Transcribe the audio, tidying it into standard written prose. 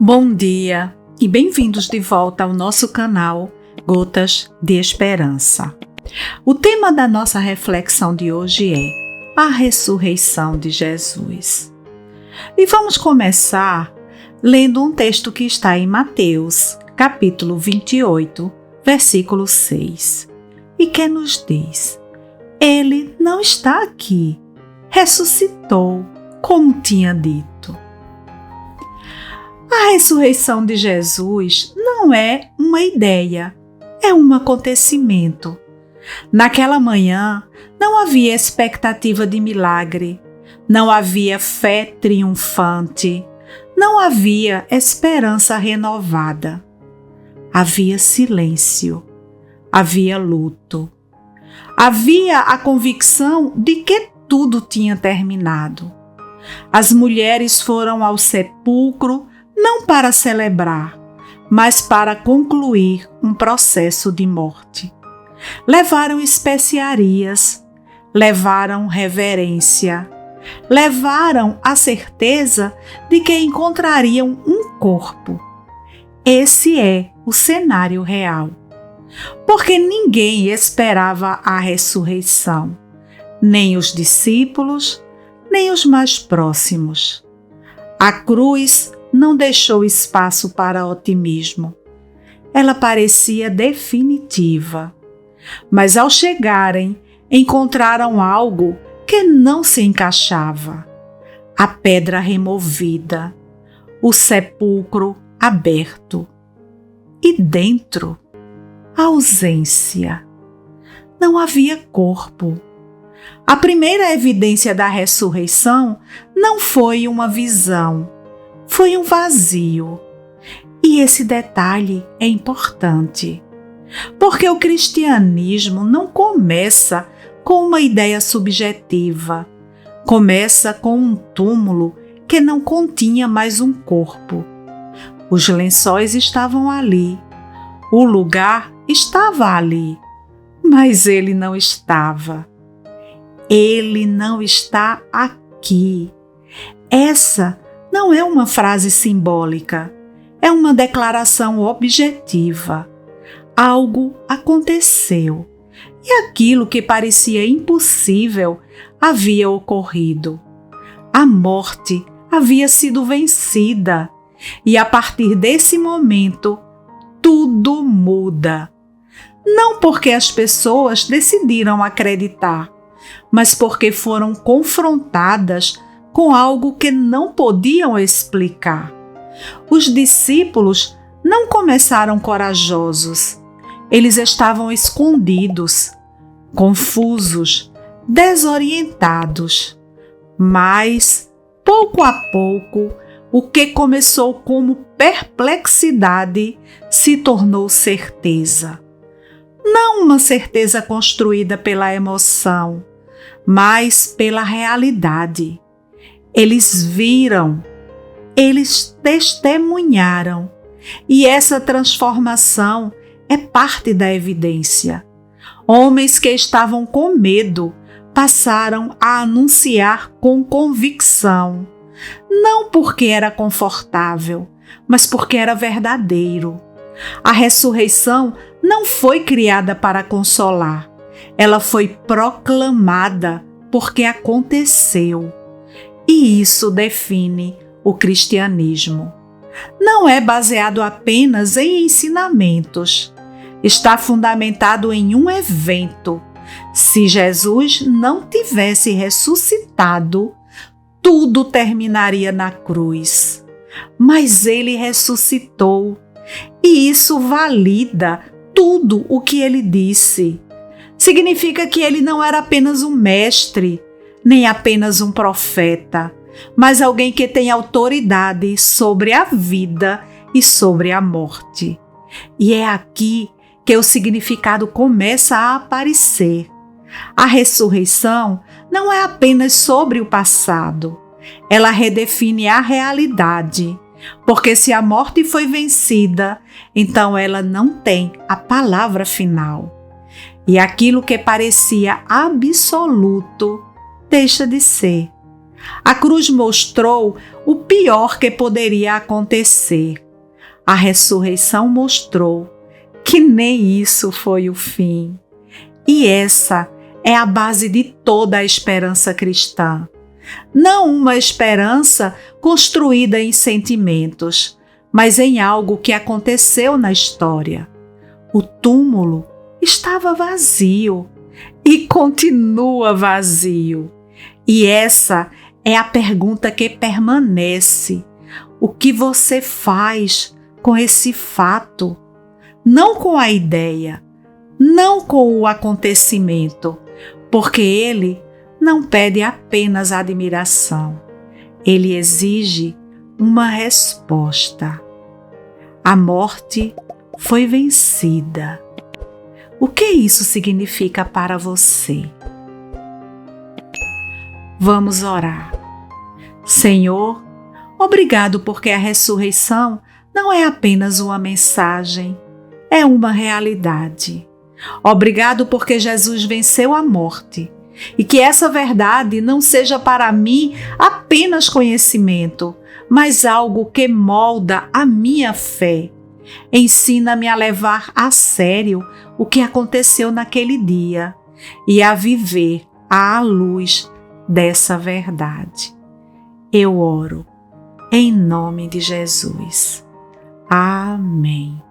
Bom dia e bem-vindos de volta ao nosso canal Gotas de Esperança. O tema da nossa reflexão de hoje é a ressurreição de Jesus. E vamos começar lendo um texto que está em Mateus, capítulo 28, versículo 6, e que nos diz: Ele não está aqui, ressuscitou, como tinha dito. A ressurreição de Jesus não é uma ideia, é um acontecimento. Naquela manhã, não havia expectativa de milagre, não havia fé triunfante, não havia esperança renovada. Havia silêncio, havia luto. Havia a convicção de que tudo tinha terminado. As mulheres foram ao sepulcro não para celebrar, mas para concluir um processo de morte. Levaram especiarias, levaram reverência, levaram a certeza de que encontrariam um corpo. Esse é o cenário real. Porque ninguém esperava a ressurreição, nem os discípulos, nem os mais próximos. A cruz não deixou espaço para otimismo. Ela parecia definitiva. Mas ao chegarem, encontraram algo que não se encaixava. A pedra removida, o sepulcro aberto. E dentro, a ausência. Não havia corpo. A primeira evidência da ressurreição não foi uma visão, foi um vazio. E esse detalhe é importante, porque o cristianismo não começa com uma ideia subjetiva, começa com um túmulo que não continha mais um corpo. Os lençóis estavam ali, o lugar estava ali, mas ele não estava. Ele não está aqui. Essa não é uma frase simbólica, é uma declaração objetiva. Algo aconteceu e aquilo que parecia impossível havia ocorrido. A morte havia sido vencida e a partir desse momento tudo muda. Não porque as pessoas decidiram acreditar, mas porque foram confrontadas com algo que não podiam explicar. Os discípulos não começaram corajosos. Eles estavam escondidos, confusos, desorientados. Mas, pouco a pouco, o que começou como perplexidade se tornou certeza. Não uma certeza construída pela emoção, mas pela realidade. Eles viram, eles testemunharam, e essa transformação é parte da evidência. Homens que estavam com medo passaram a anunciar com convicção, não porque era confortável, mas porque era verdadeiro. A ressurreição não foi criada para consolar, ela foi proclamada porque aconteceu. E isso define o cristianismo. Não é baseado apenas em ensinamentos. Está fundamentado em um evento. Se Jesus não tivesse ressuscitado, tudo terminaria na cruz. Mas ele ressuscitou. E isso valida tudo o que ele disse. Significa que ele não era apenas um mestre, nem apenas um profeta, mas alguém que tem autoridade sobre a vida e sobre a morte. E é aqui que o significado começa a aparecer. A ressurreição não é apenas sobre o passado, ela redefine a realidade, porque se a morte foi vencida, então ela não tem a palavra final. E aquilo que parecia absoluto deixa de ser. A cruz mostrou o pior que poderia acontecer. A ressurreição mostrou que nem isso foi o fim. E essa é a base de toda a esperança cristã. Não uma esperança construída em sentimentos, mas em algo que aconteceu na história. O túmulo estava vazio e continua vazio. E essa é a pergunta que permanece. O que você faz com esse fato? Não com a ideia, não com o acontecimento, porque ele não pede apenas admiração. Ele exige uma resposta. A morte foi vencida. O que isso significa para você? Vamos orar. Senhor, obrigado porque a ressurreição não é apenas uma mensagem, é uma realidade. Obrigado porque Jesus venceu a morte e que essa verdade não seja para mim apenas conhecimento, mas algo que molda a minha fé. Ensina-me a levar a sério o que aconteceu naquele dia e a viver à luz dessa verdade. Eu oro em nome de Jesus. Amém.